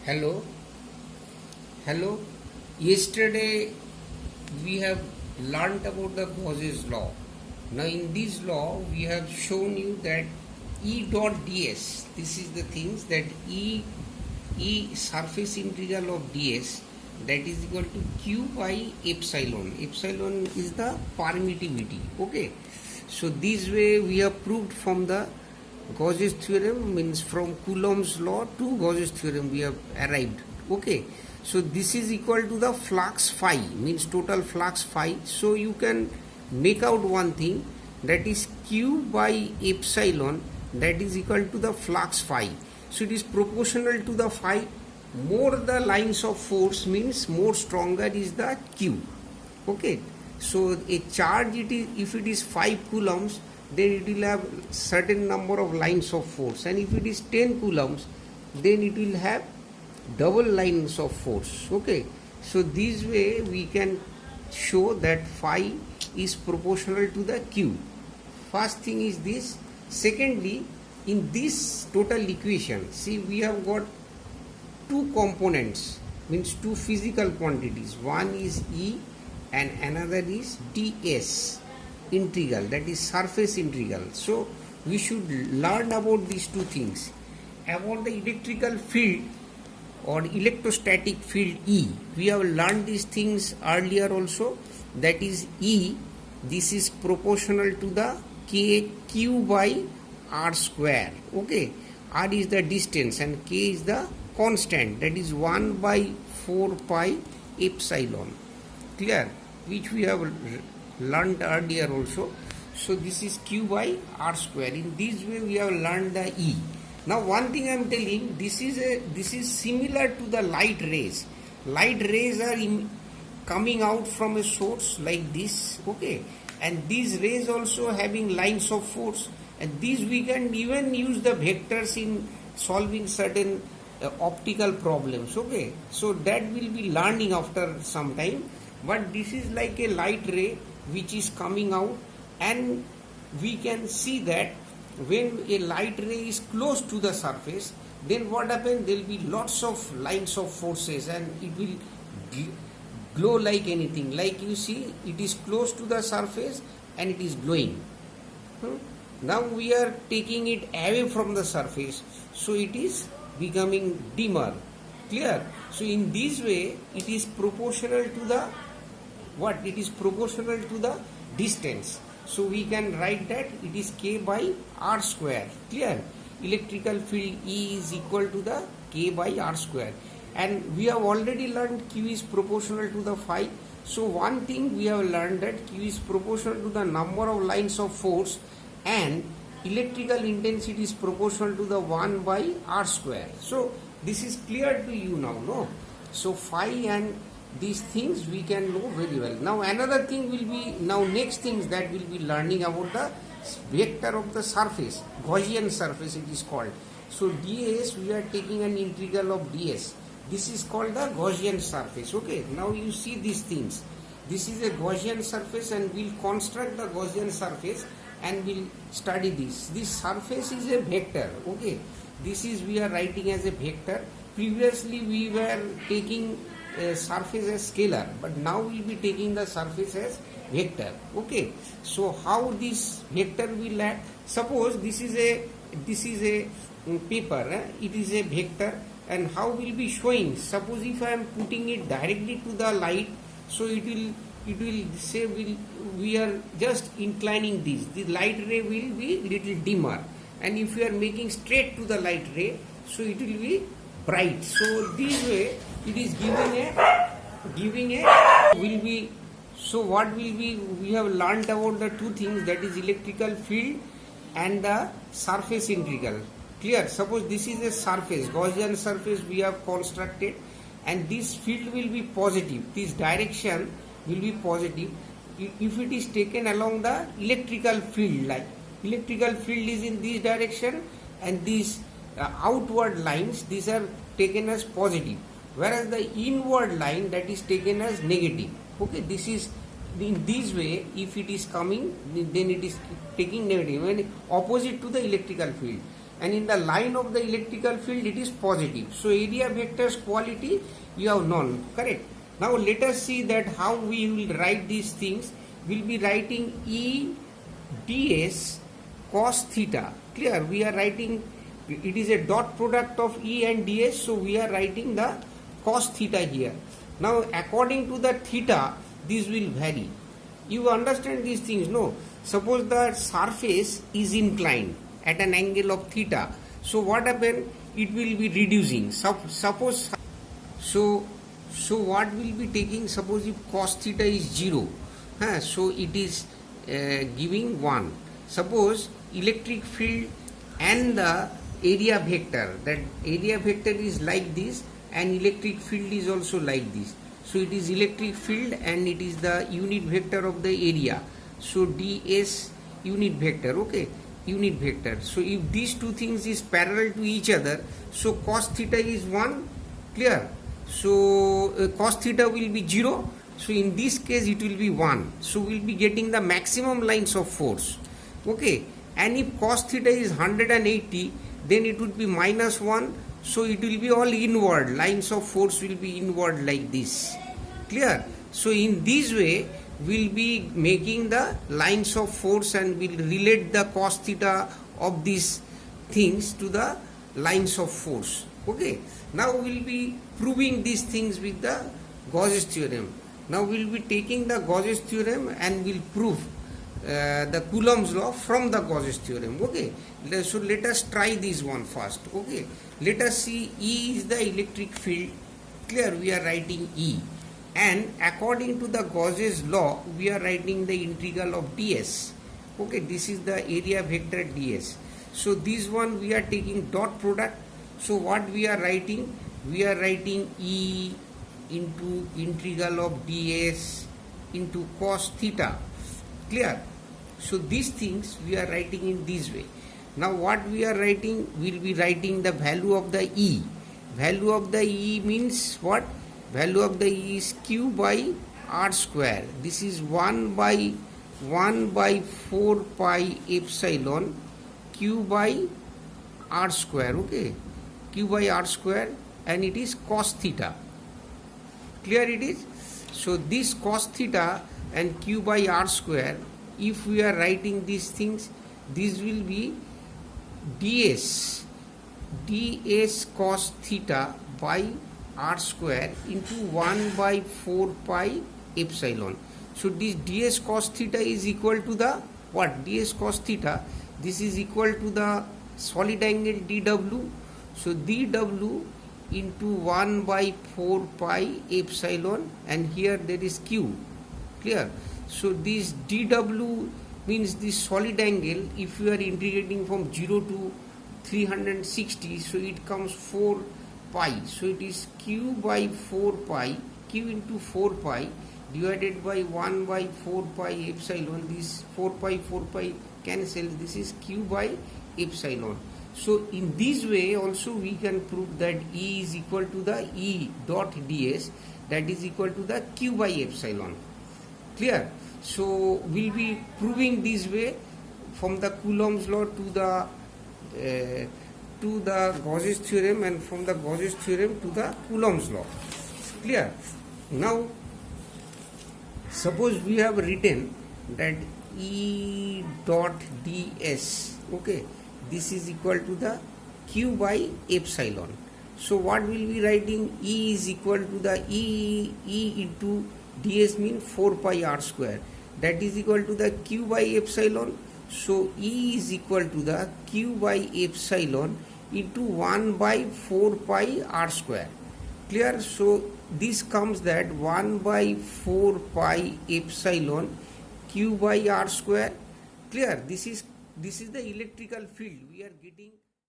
Hello, hello. Yesterday we have learnt about the Gauss's law. Now in this law we have shown you that E dot ds. This is the things that E surface integral of ds, that is equal to q by epsilon. Epsilon is the permittivity. Okay. So this way we have proved from the Gauss's theorem, means from Coulomb's law to Gauss's theorem we have arrived. Okay. So this is equal to the flux phi, means total flux phi. So you can make out one thing, that is q by epsilon, that is equal to the flux phi. So it is proportional to the phi. More the lines of force means more stronger is the q. Okay. So a charge, if it is 5 coulombs, then it will have certain number of lines of force, and if it is 10 coulombs, then it will have double lines of force. Okay. So this way we can show that phi is proportional to the q. First thing is this. Secondly, in this total equation, see, we have got two components, means two physical quantities. One is E and another is ds integral, that is surface integral. So we should learn about these two things. About the electrical field or electrostatic field E, we have learned these things earlier also, that is E, this is proportional to the q by r square. Okay. R is the distance and k is the constant, that is 1 by 4 pi epsilon. Clear? Which we have learned earlier also. So this is q by r square. In this way we have learned the E. Now one thing I am telling, this is similar to the light rays. Light rays are coming out from a source like this. Okay. And these rays also having lines of force, and these we can even use the vectors in solving certain optical problems. Okay. So that will be learning after some time. But this is like a light ray which is coming out, and we can see that when a light ray is close to the surface, then what happens, there will be lots of lines of forces and it will glow like anything. Like you see, it is close to the surface and it is glowing. Now we are taking it away from the surface, so it is becoming dimmer. Clear? So in this way it is proportional to the what? It is proportional to the distance. So we can write that it is k by r square. Clear? Electrical field E is equal to the k by r square. And we have already learned q is proportional to the phi. So one thing we have learned, that q is proportional to the number of lines of force, and electrical intensity is proportional to the 1 by r square. So this is clear to you now, no? So phi and these things we can know very well. Now another thing will be, now next things that will be learning about the vector of the surface, Gaussian surface it is called. So ds, we are taking an integral of ds. This is called the Gaussian surface. Okay. Now you see these things. This is a Gaussian surface, and we'll construct the Gaussian surface and we'll study this. This surface is a vector. Okay. This is, we are writing as a vector. Previously we were taking surface as scalar, but now we will be taking the surface as vector. Okay. So how this vector will act? Suppose this is a paper, it is a vector, and how will be showing? Suppose if I am putting it directly to the light, so it will say we are just inclining this. The light ray will be little dimmer, and if you are making straight to the light ray, so it will be bright. So this way it is giving a will be. So what will be, we have learned about the two things, that is electrical field and the surface integral. Clear? Suppose this is a surface, Gaussian surface we have constructed, and this field will be positive, this direction will be positive if it is taken along the electrical field. Like electrical field is in this direction, and these outward lines, these are taken as positive, whereas the inward line, that is taken as negative. Okay. This is in this way, if it is coming, then it is taking negative and opposite to the electrical field. and in the line of the electrical field it is positive. So area vector's quality you have known, correct? Now let us see that how we will write these things. We will be writing E ds cos theta. Clear? We are writing, it is a dot product of E and ds, so we are writing the cos theta here. Now according to the theta, this will vary. You understand these things, no? Suppose the surface is inclined at an angle of theta. So what happen? It will be reducing. Suppose, so what will be taking? Suppose if cos theta is 0, so it is giving 1. Suppose electric field and the area vector, that area vector is like this and electric field is also like this. So it is electric field and it is the unit vector of the area. So ds unit vector, okay, unit vector. So if these two things is parallel to each other, so cos theta is 1, clear? So cos theta will be 0. So in this case it will be 1. So we will be getting the maximum lines of force, okay? And if cos theta is 180, then it would be minus 1. So it will be all inward, lines of force will be inward like this, clear? So in this way we will be making the lines of force and will relate the cos theta of these things to the lines of force, okay? Now we will be proving these things with the Gauss's theorem. Now we will be taking the Gauss's theorem and will prove the Coulomb's law from the Gauss's theorem, okay? So let us try this one first, okay? Let us see, E is the electric field, clear? We are writing E, and according to the Gauss's law we are writing the integral of ds, okay? This is the area vector ds. So this one we are taking dot product. So what we are writing? We are writing E into integral of ds into cos theta, clear? So these things we are writing in this way. Now what we are writing? We will be writing the value of the E. Value of the E means what? Value of the E is Q by R square. This is 1 by 4 pi epsilon Q by R square, okay? Q by R square, and it is cos theta. Clear it is? So this cos theta and Q by R square, if we are writing these things, this will be ds cos theta by R square into 1 by 4 pi epsilon. So this ds cos theta is equal to the what? Ds cos theta, this is equal to the solid angle dw. So dw into 1 by 4 pi epsilon, and here there is q, clear? So this dw means this solid angle, if you are integrating from 0 to 360, so it comes 4 pi. So it is q by 4 pi, q into 4 pi divided by 1 by 4 pi epsilon. This 4 pi cancel, this is q by epsilon. So in this way also we can prove that E is equal to the E dot ds, that is equal to the q by epsilon, clear? So we'll be proving this way from the Coulomb's law to the Gauss's theorem, and from the Gauss's theorem to the Coulomb's law, clear? Now suppose we have written that E dot ds, okay, this is equal to the q by epsilon. So what will be writing? E is equal to the E into ds mean 4 pi r square, that is equal to the q by epsilon. So E is equal to the q by epsilon into 1 by 4 pi r square, clear? So this comes that 1 by 4 pi epsilon q by r square, clear? This is the electrical field we are getting.